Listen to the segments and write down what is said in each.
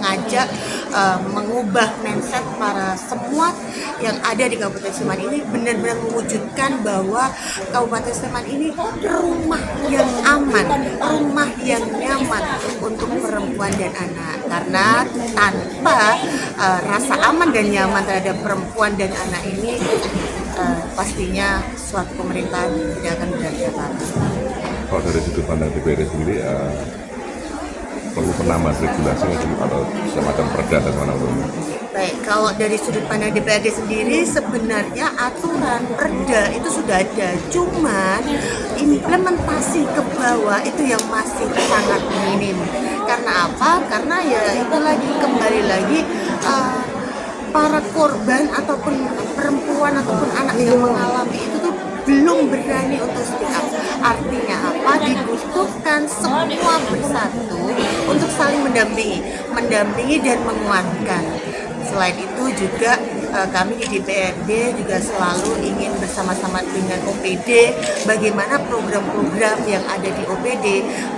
mengajak mengubah mindset para semua yang ada di Kabupaten Sleman ini, benar-benar mewujudkan bahwa Kabupaten Sleman ini rumah yang aman, rumah yang nyaman untuk perempuan dan anak. Karena tanpa rasa aman dan nyaman terhadap perempuan dan anak ini, pastinya suatu pemerintahan tidak akan berani apa-apa. Kalau dari sudut pandang DPRD sendiri, perlu penambahan regulasi atau semacam perda dan mana-mana? Baik, kalau dari sudut pandang DPRD sendiri, sebenarnya aturan perda itu sudah ada, cuman implementasi ke bawah itu yang masih sangat minim. Karena apa? Karena ya itu lagi, kembali lagi, para korban ataupun perempuan ataupun anak yang mengalami itu tuh belum berani untuk speak up. Artinya apa? Dibutuhkan semua bersatu untuk saling mendampingi dan menguatkan. Selain itu juga kami di DPRD juga selalu ingin bersama-sama dengan OPD bagaimana program-program yang ada di OPD,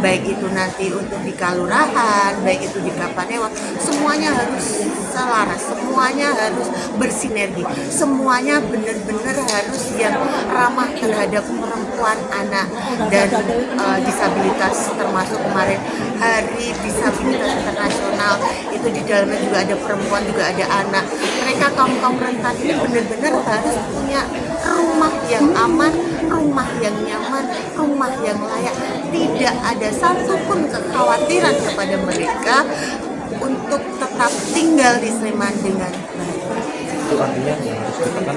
baik itu nanti untuk di Kalurahan, baik itu di Kapanewon, semuanya harus selaras, semuanya harus bersinergi, semuanya benar-benar harus yang ramah terhadap perempuan, anak, dan disabilitas, termasuk kemarin Hari Disabilitas Internasional, itu di dalamnya juga ada perempuan, juga ada anak. Mereka kaum rentan ini benar-benar harus punya rumah yang aman, rumah yang nyaman, rumah yang layak. Tidak ada satupun kekhawatiran kepada mereka untuk tetap tinggal di Sleman dengan baik. Itu artinya yang harus ditekan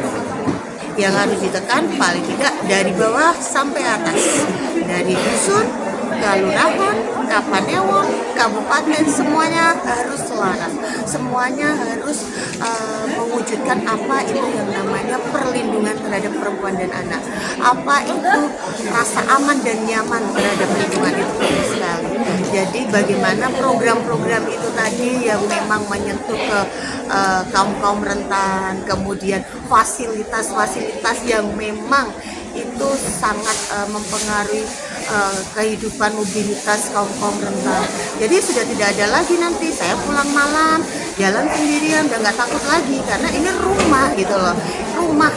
Yang harus ditekan paling tidak dari bawah sampai atas, dari dusun, kelurahan, Kapanewon, kabupaten, semuanya harus selaras, semuanya harus mewujudkan apa itu yang namanya perlindungan terhadap perempuan dan anak, apa itu rasa aman dan nyaman terhadap lingkungan, itu penting sekali. Jadi bagaimana program-program itu tadi yang memang menyentuh ke kaum rentan, kemudian fasilitas-fasilitas yang memang itu sangat mempengaruhi kehidupan mobilitas kaum rentan. Jadi sudah tidak ada lagi nanti saya pulang malam jalan sendirian, udah nggak takut lagi karena ini rumah gitu loh. Rumah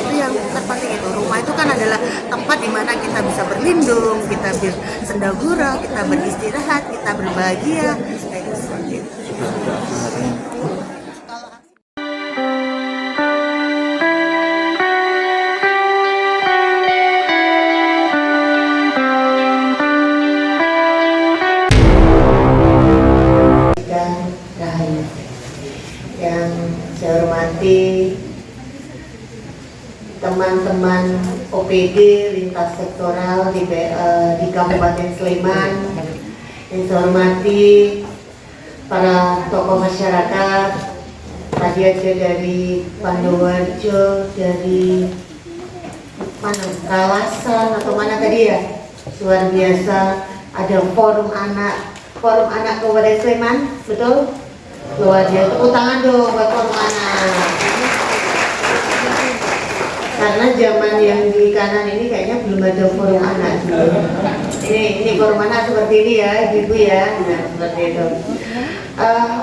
itu yang terpenting, itu rumah itu kan adalah tempat di mana kita bisa berlindung, kita bersenda gurau, kita beristirahat, kita berbahagia, kayak gitu, seperti itu. Yang saya hormati teman-teman OPD lintas sektoral di Kabupaten Sleman, yang saya hormati para tokoh masyarakat, tadi aja dari Pandowarjo, dari mana, Kalasan atau mana tadi ya, luar biasa. Ada forum anak Kabupaten Sleman, betul? Luar biasa, tepuk tangan dong buat forum anak. Karena zaman yang di kanan ini kayaknya belum ada forum anak dulu. Ini forum anak seperti ini ya, ibu ya, nah seperti itu.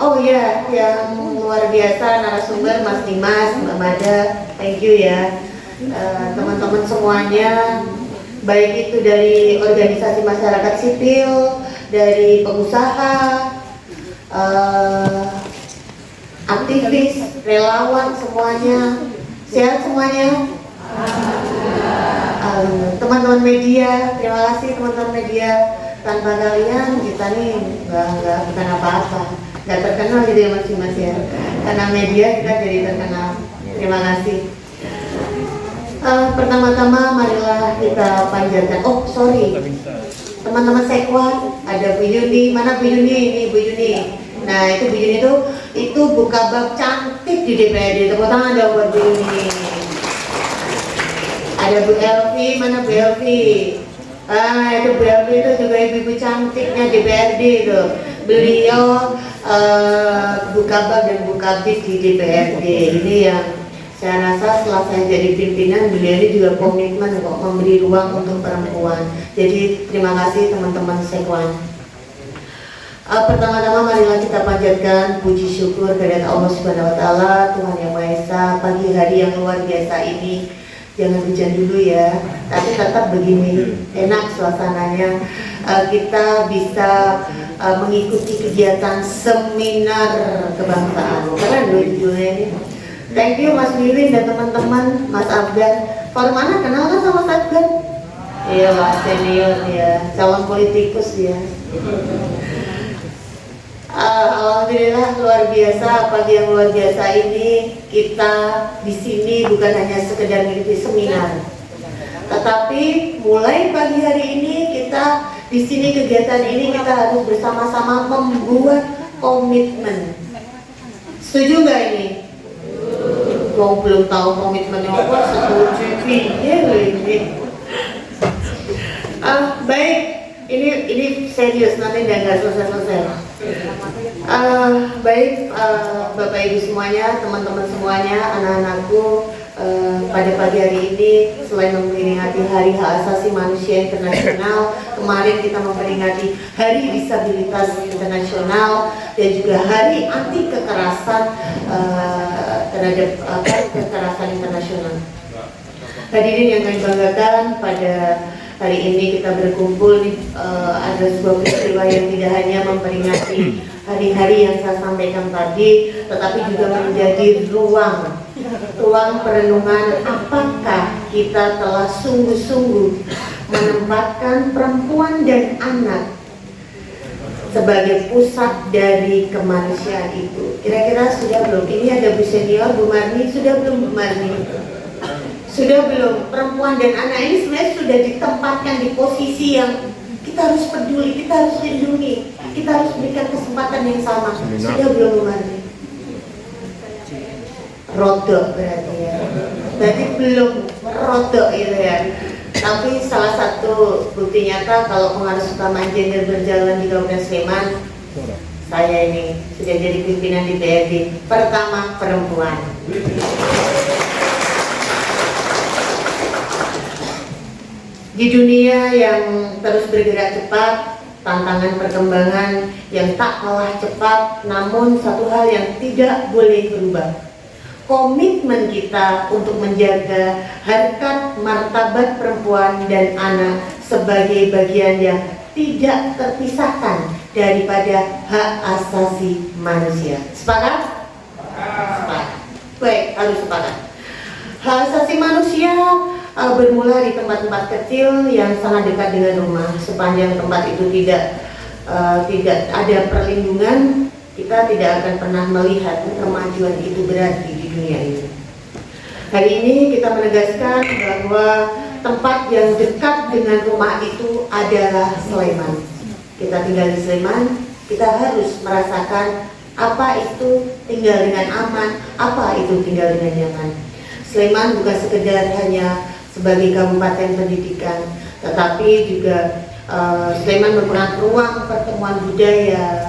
Oh ya, yang luar biasa narasumber Mas Dimas, Mbak Mada, thank you ya. Teman-teman semuanya, baik itu dari organisasi masyarakat sipil, dari pengusaha, aktivis, relawan, semuanya sehat semuanya. Teman-teman media, terima kasih teman-teman media. Tanpa kalian kita nih bukan apa-apa, nggak terkenal gitu ya Mas ya. Karena media kita jadi terkenal. Terima kasih. Pertama-tama marilah kita panjatkan. Oh sorry, teman-teman Sekwan, ada Bu Yuni. Mana Bu Yuni? Ini Bu Yuni. Nah itu Bu Yuni itu buka bab cantik di DPRD. Tepuk tangan dong buat Bu Yuni. Ada Bu Elvi, mana Bu Elvi? Itu Bu Elvi itu juga ibu-ibu cantiknya DPRD itu. Beliau buka bab dan buka bib di DPRD. Ini yang saya rasa setelah saya jadi pimpinan, beliau ini juga komitmen kok memberi ruang untuk perempuan. Jadi terima kasih teman-teman Sekwan. Pertama-tama marilah kita panjatkan puji syukur kehadirat Allah Subhanahu wa taala, Tuhan Yang Maha Esa. Pagi hari yang luar biasa ini, jangan hujan dulu ya, tapi tetap begini enak suasananya. Kita bisa mengikuti kegiatan seminar kebangsaan. Keren loh judulnya ini. Thank you Mas Wiwin dan teman-teman, Mas Afgan. Kalau mana kenal kan sama Mas Afgan? Iya, Mas senior ya, calon politikus ya. Alhamdulillah luar biasa, pagi yang luar biasa ini kita di sini bukan hanya sekedar mengikuti seminar, tetapi mulai pagi hari ini kita di sini kegiatan ini kita harus bersama-sama membuat komitmen. Setuju nggak ini? Mau belum tahu komitmennya apa? Setuju ini. Baik, ini serius nanti nggak selesai. Baik, Bapak Ibu semuanya, teman-teman semuanya, anak-anakku, pada pagi hari ini selain memperingati Hari Hak Asasi Manusia Internasional, kemarin kita memperingati Hari Disabilitas Internasional dan juga Hari Anti Kekerasan terhadap kekerasan internasional. Hadirin yang kami banggakan, pada hari ini kita berkumpul ada sebuah peristiwa yang tidak hanya memperingati hari-hari yang saya sampaikan tadi, tetapi juga menjadi ruang perenungan apakah kita telah sungguh-sungguh menempatkan perempuan dan anak sebagai pusat dari kemanusiaan itu. Kira-kira sudah belum? Ini ada Bu Senior, Bu Marni, sudah belum Bu Marni? Sudah belum? Perempuan dan anak ini sebenarnya sudah ditempatkan di posisi yang kita harus peduli, kita harus lindungi, kita harus berikan kesempatan yang sama. Sudah belum Bu Marni? Rodok berarti ya. Berarti belum rodok gitu ya. Tapi salah satu bukti nyata kalau pengaruh utama gender berjalan di Kabupaten Sleman, saya ini sudah jadi pimpinan di DPRD pertama perempuan. Di dunia yang terus bergerak cepat, tantangan perkembangan yang tak kalah cepat, namun satu hal yang tidak boleh berubah. Komitmen kita untuk menjaga harkat martabat perempuan dan anak sebagai bagian yang tidak terpisahkan daripada hak asasi manusia. Sepakat? Sepakat. Baik, harus sepakat. Hak asasi manusia bermula di tempat-tempat kecil yang sangat dekat dengan rumah. Sepanjang tempat itu tidak ada perlindungan, kita tidak akan pernah melihat kemajuan itu berarti di dunia ini. Hari ini kita menegaskan bahwa tempat yang dekat dengan rumah itu adalah Sleman. Kita tinggal di Sleman, kita harus merasakan apa itu tinggal dengan aman, apa itu tinggal dengan nyaman. Sleman bukan sekedar hanya sebagai kabupaten pendidikan, tetapi juga Sleman merupakan ruang pertemuan budaya,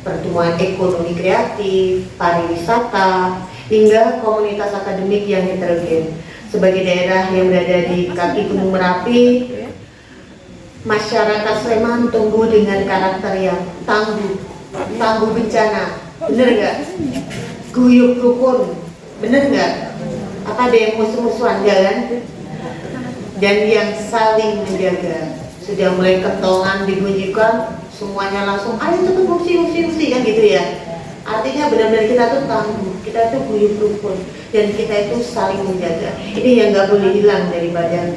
pertemuan ekonomi kreatif, pariwisata, hingga komunitas akademik yang heterogen. Sebagai daerah yang berada di kaki Gunung Merapi, masyarakat Sleman tumbuh dengan karakter yang tangguh bencana, bener nggak? Guyup rukun, bener nggak? Apa ada yang musuh-musuhan, jalan? Dan yang saling menjaga. Sudah mulai kentongan dibunyikan, semuanya langsung ayo cepet fungsi kan gitu ya. Artinya benar-benar kita tuh tangguh, kita tuh guyup rukun, dan kita itu saling menjaga. Ini yang nggak boleh hilang daripada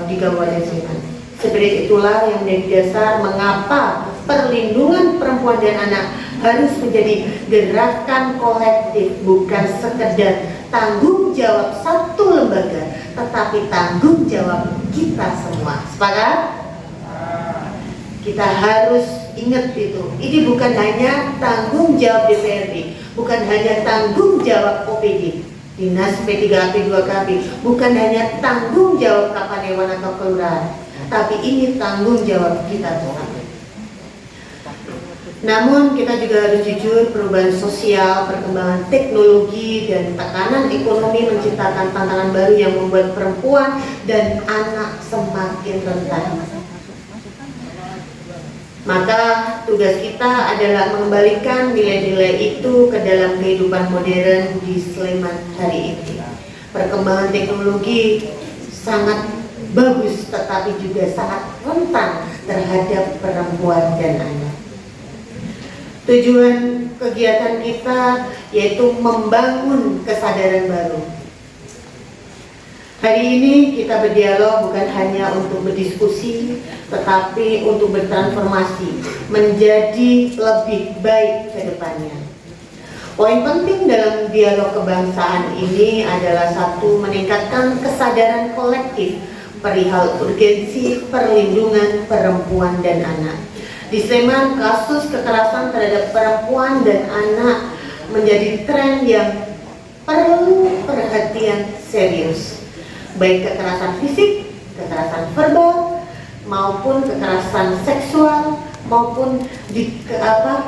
di Kabupaten Sleman. Seperti itulah yang menjadi dasar mengapa perlindungan perempuan dan anak harus menjadi gerakan kolektif, bukan sekedar tanggung jawab satu lembaga, tetapi tanggung jawab kita semua. Sepakat? Kita harus ingat itu. Ini bukan hanya tanggung jawab DPRD, bukan hanya tanggung jawab OPD, Dinas P3AP 2KB, bukan hanya tanggung jawab Kapanewon atau kelurahan, tapi ini tanggung jawab kita semua. Namun kita juga harus jujur, perubahan sosial, perkembangan teknologi, dan tekanan ekonomi menciptakan tantangan baru yang membuat perempuan dan anak semakin rentan. Maka tugas kita adalah mengembalikan nilai-nilai itu ke dalam kehidupan modern di Sleman hari ini. Perkembangan teknologi sangat bagus, tetapi juga sangat rentan terhadap perempuan dan anak. Tujuan kegiatan kita yaitu membangun kesadaran baru. Hari ini kita berdialog bukan hanya untuk berdiskusi, tetapi untuk bertransformasi menjadi lebih baik ke depannya. Poin penting dalam dialog kebangsaan ini adalah satu, meningkatkan kesadaran kolektif perihal urgensi perlindungan perempuan dan anak. Di Sleman, kasus kekerasan terhadap perempuan dan anak menjadi tren yang perlu perhatian serius. Baik kekerasan fisik, kekerasan verbal, maupun kekerasan seksual, maupun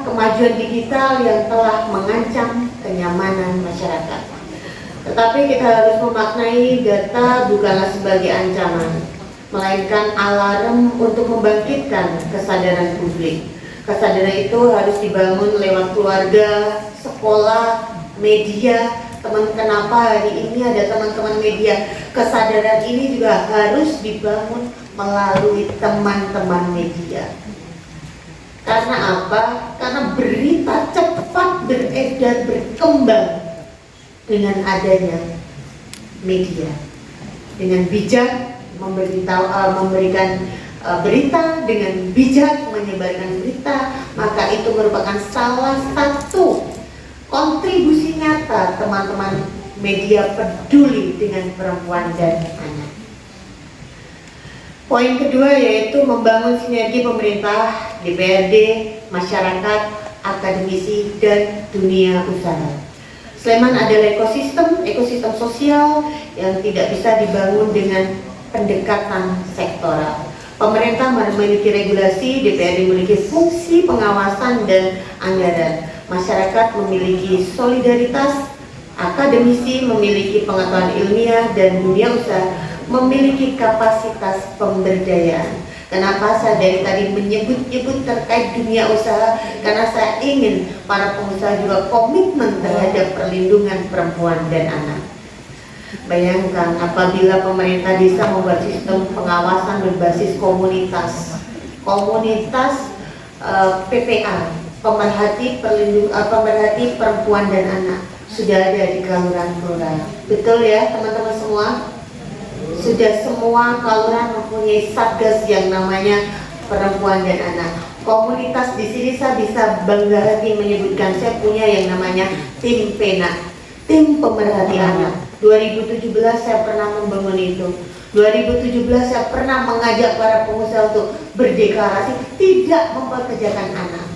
kemajuan digital yang telah mengancam kenyamanan masyarakat. Tetapi kita harus memaknai data bukanlah sebagai ancaman, melainkan alarm untuk membangkitkan kesadaran publik. Kesadaran itu harus dibangun lewat keluarga, sekolah, media. Kenapa hari ini ada teman-teman media? Kesadaran ini juga harus dibangun melalui teman-teman media. Karena apa? Karena berita cepat beredar, berkembang dengan adanya media. Dengan bijak memberikan berita, dengan bijak menyebarkan berita, maka itu merupakan salah satu kontribusi nyata teman-teman media peduli dengan perempuan dan anak. Poin kedua yaitu membangun sinergi pemerintah, DPRD, masyarakat, akademisi, dan dunia usaha. Sleman adalah ekosistem sosial yang tidak bisa dibangun dengan pendekatan sektoral. Pemerintah memiliki regulasi, DPRD memiliki fungsi pengawasan dan anggaran. Masyarakat memiliki solidaritas, akademisi memiliki pengetahuan ilmiah, dan dunia usaha memiliki kapasitas pemberdayaan. Kenapa saya dari tadi menyebut terkait dunia usaha? Karena saya ingin para pengusaha juga komitmen terhadap perlindungan perempuan dan anak. Bayangkan apabila pemerintah bisa membuat sistem pengawasan berbasis komunitas PPA, pemerhati perempuan dan anak, sudah ada di kelurahan-kelurahan. Betul ya teman-teman semua? Sudah semua kelurahan mempunyai satgas yang namanya perempuan dan anak. Komunitas di sini saya bisa bangga hati menyebutkan saya punya yang namanya tim PENA, tim pemerhati anak. 2017 saya pernah membangun itu. 2017 saya pernah mengajak para pengusaha untuk berdeklarasi tidak mempekerjakan anak.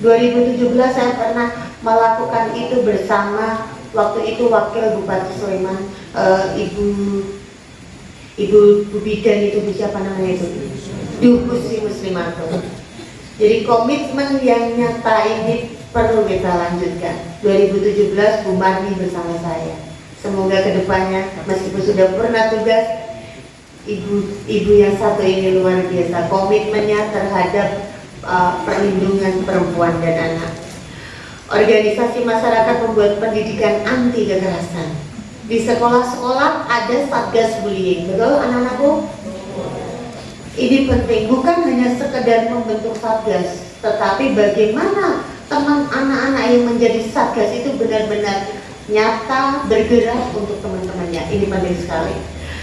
2017 saya pernah melakukan itu bersama waktu itu Wakil Bupati Sleman, Ibu Bidan itu siapa namanya itu? Dukusi Muslimato. Jadi komitmen yang nyata ini perlu kita lanjutkan. 2017 Bu Marni bersama saya. Semoga kedepannya meskipun sudah pernah tugas, ibu yang satu ini luar biasa komitmennya terhadap perlindungan perempuan dan anak. Organisasi masyarakat membuat pendidikan anti kekerasan. Di sekolah-sekolah ada satgas bullying, betul anak-anakku? Ini penting, bukan hanya sekedar membentuk satgas, tetapi bagaimana teman anak-anak yang menjadi satgas itu benar-benar nyata bergerak untuk teman-temannya. Ini penting sekali.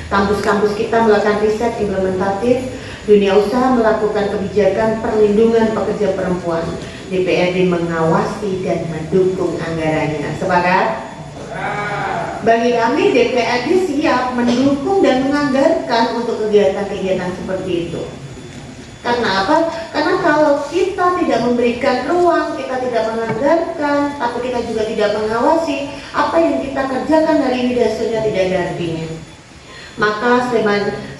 Kampus-kampus kita melakukan riset implementatif, dunia usaha melakukan kebijakan perlindungan pekerja perempuan, DPRD mengawasi dan mendukung anggarannya. Sepakat? Bagi kami DPRD siap mendukung dan menganggarkan untuk kegiatan-kegiatan seperti itu. Karena apa? Karena kalau kita tidak memberikan ruang, kita tidak menganggarkan, tapi kita juga tidak mengawasi, apa yang kita kerjakan hari ini hasilnya tidak ada artinya. Maka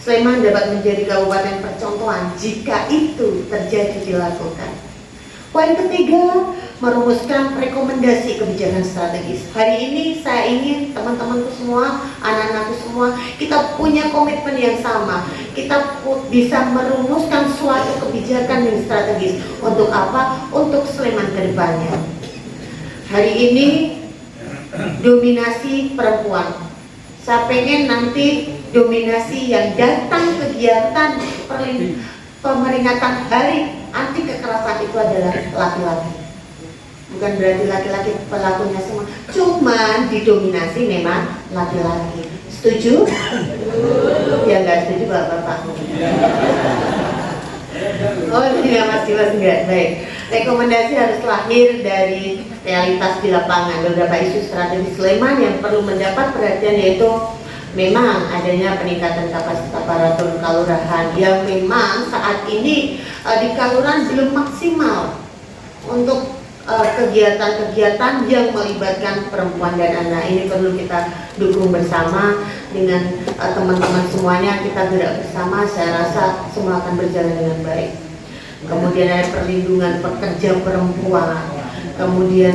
Sleman dapat menjadi kabupaten percontohan jika itu terjadi dilakukan. Poin ketiga, merumuskan rekomendasi kebijakan strategis. Hari ini saya ingin teman-temanku semua, anak-anakku semua, kita punya komitmen yang sama. Kita bisa merumuskan suatu kebijakan yang strategis. Untuk apa? Untuk Sleman ke depannya. Hari ini dominasi perempuan. Saya pengen nanti dominasi yang datang kegiatan pemeringatan hari anti kekerasan itu adalah laki-laki. Bukan berarti laki-laki pelakunya semua, cuman didominasi memang laki-laki. Setuju? Ya nggak setuju bapak-bapak. Oh tidak, masih enggak. Baik. Rekomendasi harus lahir dari realitas di lapangan. Beberapa isu strategis Sleman yang perlu mendapat perhatian yaitu memang adanya peningkatan kapasitas aparatur kelurahan yang memang saat ini di kelurahan belum maksimal untuk kegiatan-kegiatan yang melibatkan perempuan dan anak. Ini perlu kita dukung bersama dengan teman-teman semuanya. Kita gerak bersama, saya rasa semua akan berjalan dengan baik. Kemudian ada perlindungan pekerja perempuan, kemudian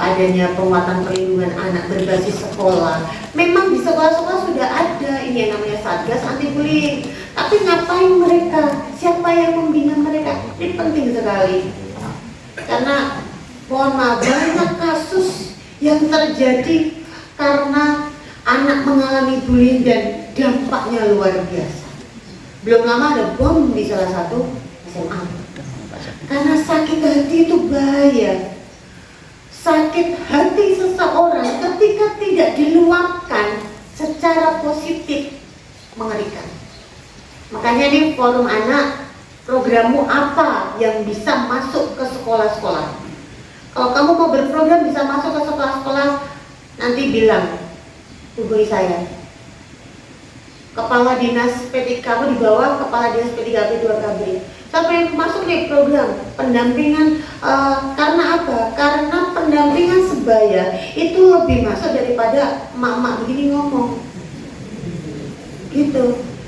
adanya penguatan perlindungan anak berbasis sekolah. Memang di sekolah-sekolah sudah ada ini yang namanya Satgas Anti Bullying, tapi ngapain mereka? Siapa yang membina mereka? Ini penting sekali. Karena mohon maaf, banyak kasus yang terjadi karena anak mengalami bullying dan dampaknya luar biasa. Belum lama ada bom di salah satu SMA. Karena sakit hati itu bahaya. Sakit hati seseorang ketika tidak diluapkan secara positif mengerikan. Makanya di forum anak, programmu apa yang bisa masuk ke sekolah-sekolah? Kalau kamu mau berprogram bisa masuk ke sekolah-sekolah, nanti bilang, hubungi saya. Kepala Dinas P3, kamu di bawah Kepala Dinas P3P 2KB. Siapa yang masuk nih program pendampingan? Karena apa? Karena pendampingan sebaya itu lebih masuk daripada emak-emak begini ngomong. Gitu.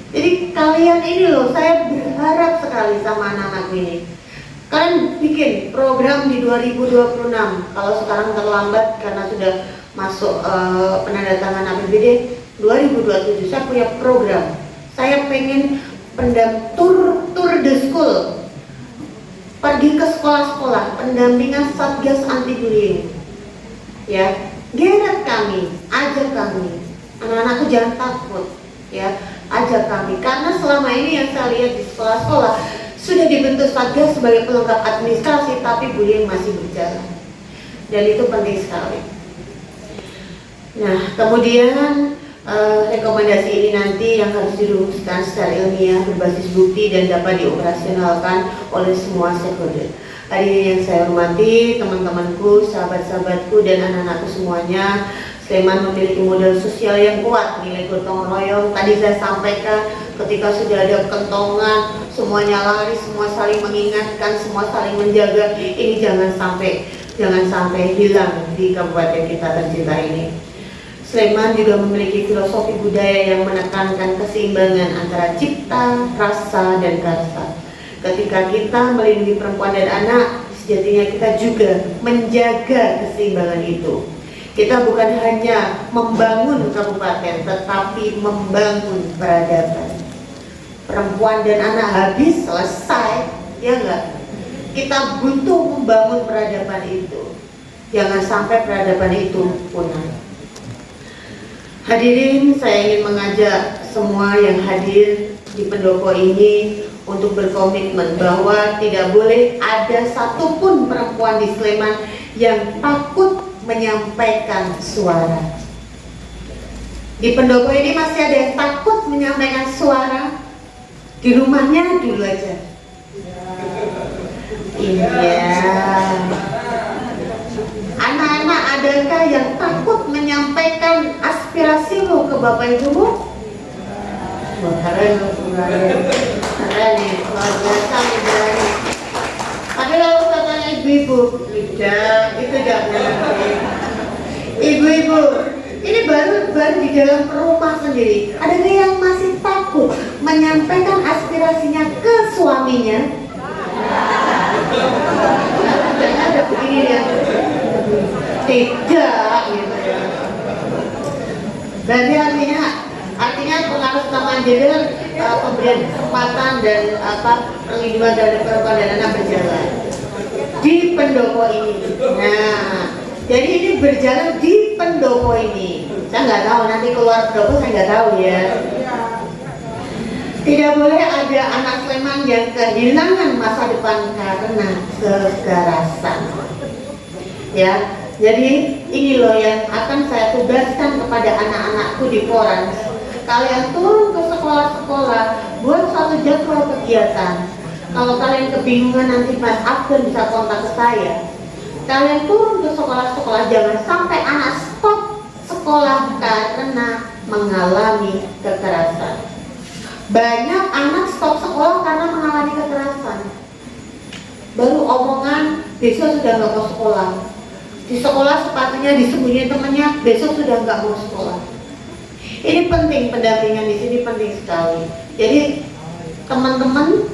Jadi kalian ini loh, saya berharap sekali sama anak-anak ini. Kalian bikin program di 2026. Kalau sekarang terlambat karena sudah masuk penandatangan APBD 2027, saya punya program. Saya pengen tour the school, pergi ke sekolah-sekolah, pendampingan Satgas Anti Bullying. Ya, geret kami, ajak kami. Anak-anakku jangan takut, ya, ajak kami. Karena selama ini yang saya lihat di sekolah-sekolah sudah dibentuk Satgas sebagai pelengkap administrasi, tapi bullying masih berjalan. Dan itu penting sekali. Nah, kemudian rekomendasi ini nanti yang harus dirumuskan secara ilmiah, berbasis bukti dan dapat dioperasionalkan oleh semua stakeholder. Hadirin yang saya hormati, teman-temanku, sahabat-sahabatku dan anak-anakku semuanya, Sleman memiliki modal sosial yang kuat, nilai gotong royong. Tadi saya sampaikan ketika sudah ada kentongan, semuanya lari, semua saling mengingatkan, semua saling menjaga. Ini jangan sampai hilang di kabupaten kita tercinta ini. Sleman juga memiliki filosofi budaya yang menekankan keseimbangan antara cipta, rasa, dan karsa. Ketika kita melindungi perempuan dan anak, sejatinya kita juga menjaga keseimbangan itu. Kita bukan hanya membangun kabupaten, tetapi membangun peradaban. Perempuan dan anak habis, selesai, ya enggak? Kita butuh membangun peradaban itu. Jangan sampai peradaban itu punah. Hadirin, saya ingin mengajak semua yang hadir di pendopo ini untuk berkomitmen bahwa tidak boleh ada satupun perempuan di Sleman yang takut menyampaikan suara. Di pendopo ini masih ada yang takut menyampaikan suara? Di rumahnya dulu aja. Iya. Anak-anak, adakah yang takut menyampaikan aspirasi lo ke bapak ibumu? Keren, luar biasa, berani. Tapi lalu katanya ibu-ibu, tidak, itu jangan. Ibu-ibu, ini baru di dalam rumah sendiri. Ada yang masih takut menyampaikan aspirasinya ke suaminya? Jangan ada begini ya, tidak gitu ya. Berarti artinya pengaruh utama gender, pemberian kesempatan dan perlindungan dari perempuan dan anak berjalan di pendopo ini. Nah, jadi ini berjalan di pendopo ini. Saya nggak tahu nanti keluar pendopo, saya nggak tahu ya. Tidak boleh ada anak Sleman yang kehilangan masa depan karena kekerasan. Ya, jadi ini loh yang akan saya tugaskan kepada anak-anakku di Forans. Kalian turun ke sekolah-sekolah, buat suatu jadwal kegiatan. Kalau kalian kebingungan nanti Mas Abdul bisa kontak ke saya. Kalian turun ke sekolah-sekolah, jangan sampai anak stop sekolah karena mengalami kekerasan. Banyak anak stop sekolah karena mengalami kekerasan. Baru omongan, besok sudah nggak mau sekolah. Di sekolah sepatunya disembunyiin temennya, besok sudah nggak mau sekolah. Ini penting, pendampingan di sini penting sekali. Jadi teman-teman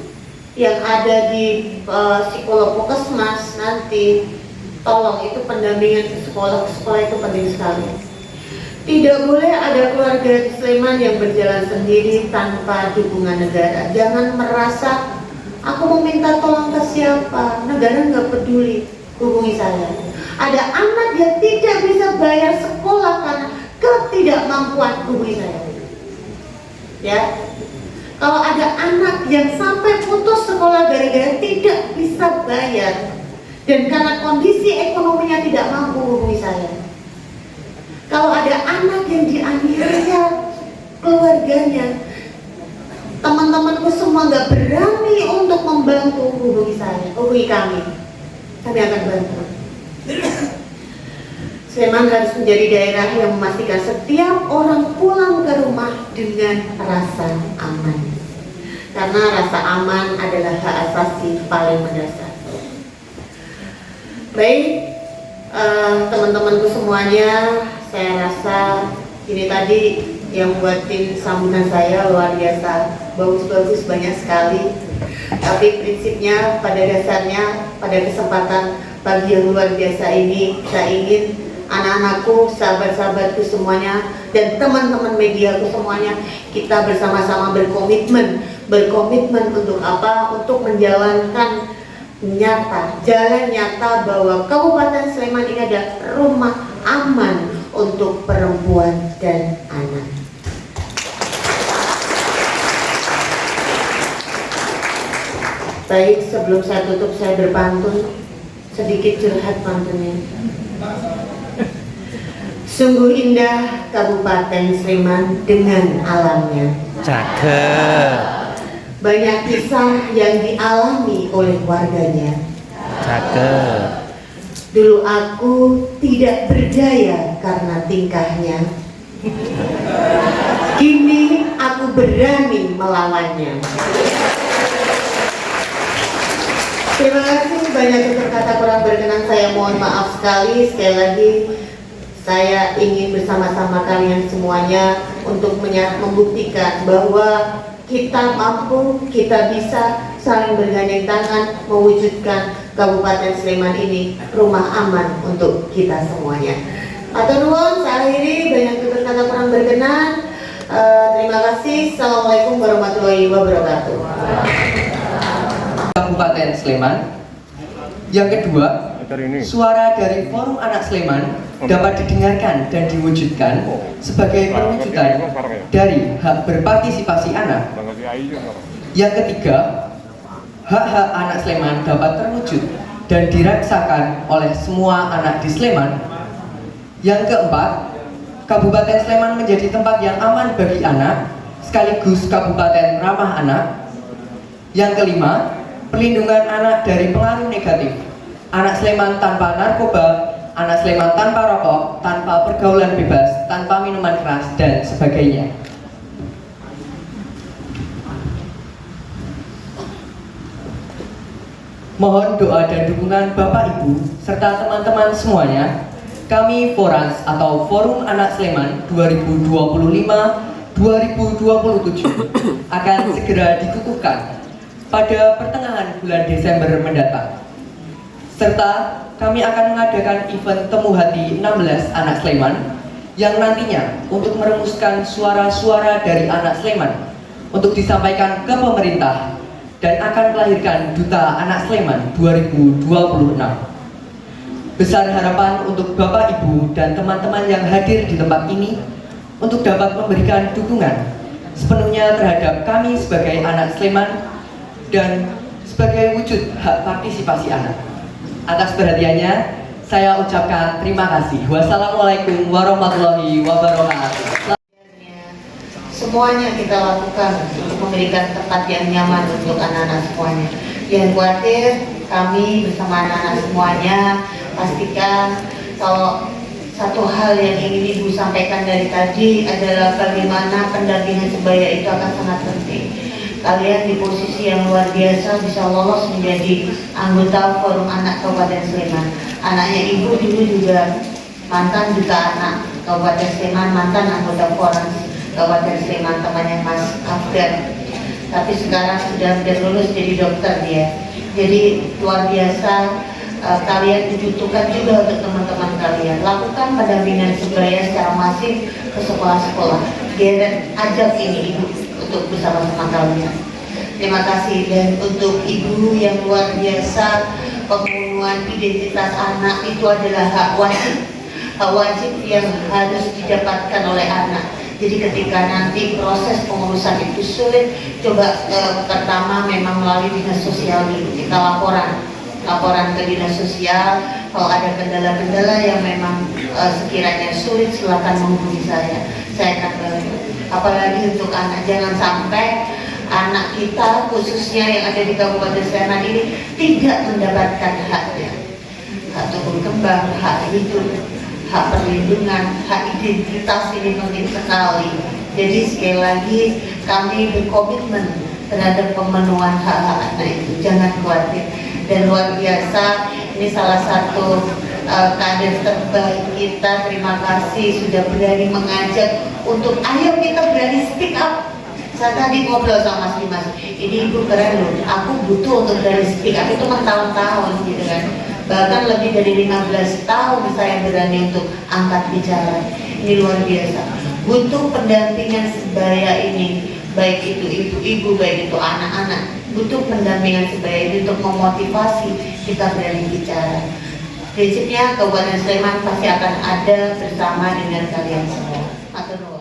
yang ada di psikolog Puskesmas nanti, tolong itu pendampingan ke sekolah itu penting sekali. Tidak boleh ada keluarga di Sleman yang berjalan sendiri tanpa dukungan negara. Jangan merasa aku mau minta tolong ke siapa, negara nggak peduli, hubungi saya. Ada anak yang tidak bisa bayar sekolah karena ketidakmampuan, hubungi saya. Ya, kalau ada anak yang sampai putus sekolah gara-gara tidak bisa bayar dan karena kondisi ekonominya tidak mampu, hubungi saya. Kalau ada anak yang dianiaya keluarganya, teman-temanku semua nggak berani untuk membantu, hubungi saya, hubungi kami akan bantu. Sleman harus menjadi daerah yang memastikan setiap orang pulang ke rumah dengan rasa aman, karena rasa aman adalah hak asasi paling mendasar. Baik, teman-temanku semuanya, saya rasa ini tadi yang buatin sambutan saya luar biasa, bagus-bagus banyak sekali. Tapi prinsipnya pada dasarnya pada kesempatan pagi yang luar biasa ini, saya ingin anak-anakku, sahabat-sahabatku semuanya, dan teman-teman mediaku semuanya, kita bersama-sama berkomitmen untuk apa? Untuk menjalankan jalan nyata bahwa Kabupaten Sleman ini adalah rumah aman untuk perempuan dan anak. Baik, sebelum saya tutup, saya berpantun, sedikit curhat pantunnya. Sungguh indah Kabupaten Sleman dengan alamnya. Cakep. Banyak kisah yang dialami oleh warganya. Cakep. Dulu aku tidak berdaya karena tingkahnya. Kini aku berani melawannya. Terima kasih banyak untuk kata kurang berkenan, saya mohon maaf sekali lagi. Saya ingin bersama-sama kalian semuanya untuk membuktikan bahwa kita mampu, kita bisa saling bergandeng tangan mewujudkan Kabupaten Sleman ini rumah aman untuk kita semuanya. Atur nuwun, saya akhiri, banyak tutur kata kurang berkenan. Terima kasih. Assalamualaikum warahmatullahi wabarakatuh. Kabupaten Sleman. Yang kedua, suara dari Forum Anak Sleman dapat didengarkan dan diwujudkan sebagai perwujudan dari hak berpartisipasi anak. Yang ketiga, hak-hak anak Sleman dapat terwujud dan dirasakan oleh semua anak di Sleman. Yang keempat, Kabupaten Sleman menjadi tempat yang aman bagi anak, sekaligus kabupaten ramah anak. Yang kelima, perlindungan anak dari pengaruh negatif. Anak Sleman tanpa narkoba, anak Sleman tanpa rokok, tanpa pergaulan bebas, tanpa minuman keras, dan sebagainya. Mohon doa dan dukungan Bapak Ibu serta teman-teman semuanya. Kami Forans atau Forum Anak Sleman 2025-2027 akan segera dikukuhkan pada pertengahan bulan Desember mendatang. serta kami akan mengadakan event Temu Hati 16 Anak Sleman yang nantinya untuk merumuskan suara-suara dari anak Sleman untuk disampaikan ke pemerintah dan akan melahirkan Duta Anak Sleman 2026. Besar harapan untuk Bapak, Ibu, dan teman-teman yang hadir di tempat ini untuk dapat memberikan dukungan sepenuhnya terhadap kami sebagai anak Sleman dan sebagai wujud hak partisipasi anak. Atas perhatiannya, saya ucapkan terima kasih. Wassalamualaikum warahmatullahi wabarakatuh. Semuanya kita lakukan untuk memberikan tempat yang nyaman untuk anak-anak semuanya. Jangan khawatir, kami bersama anak-anak semuanya pastikan kalau satu hal yang ingin Ibu sampaikan dari tadi adalah bagaimana pendampingan sebaya itu akan sangat penting. Kalian di posisi yang luar biasa bisa lolos menjadi anggota Forum Anak Kabupaten Sleman. Anaknya Ibu dulu juga mantan Duta Anak Kabupaten Sleman, mantan anggota Forum Kabupaten Sleman, temannya Mas Afgan. Tapi sekarang sudah lulus jadi dokter dia. Jadi luar biasa. Kalian dibutuhkan juga untuk teman-teman kalian. Lakukan pendampingan sebaya secara masif ke sekolah-sekolah. Geret ajak ini Ibu untuk bersama-sama kalian. Terima kasih. Dan untuk Ibu yang luar biasa, pemenuhan identitas anak itu adalah hak wajib. Hak wajib yang harus didapatkan oleh anak. Jadi ketika nanti proses pengurusan itu sulit, coba pertama memang melalui dinas sosial dulu. Kita laporan ke dinas sosial. Kalau ada kendala-kendala yang memang sekiranya sulit, silakan menghubungi saya akan bantu. Apalagi untuk anak, jangan sampai anak kita khususnya yang ada di Kabupaten Sleman ini tidak mendapatkan haknya. Hak tumbuh kembang, hak hidup, hak perlindungan, hak identitas ini penting sekali. Jadi sekali lagi kami berkomitmen terhadap pemenuhan hak-hak anak itu. Jangan khawatir. Dan luar biasa, ini salah satu kader terbaik kita. Terima kasih sudah berani mengajak untuk ayo kita berani speak up. Saya tadi ngobrol sama Mas Dimas, ini Ibu keren loh, aku butuh untuk berani speak up itu bertahun-tahun gitu kan. Bahkan lebih dari 15 tahun saya berani untuk angkat bicara. Ini luar biasa. Butuh pendampingan sebaya ini, baik itu ibu-ibu, baik itu anak-anak. Butuh pendampingan sebaya ini untuk memotivasi kita berani bicara. Prinsipnya Kabupaten Sleman pasti akan ada bersama dengan kalian semua. Matur nuwun.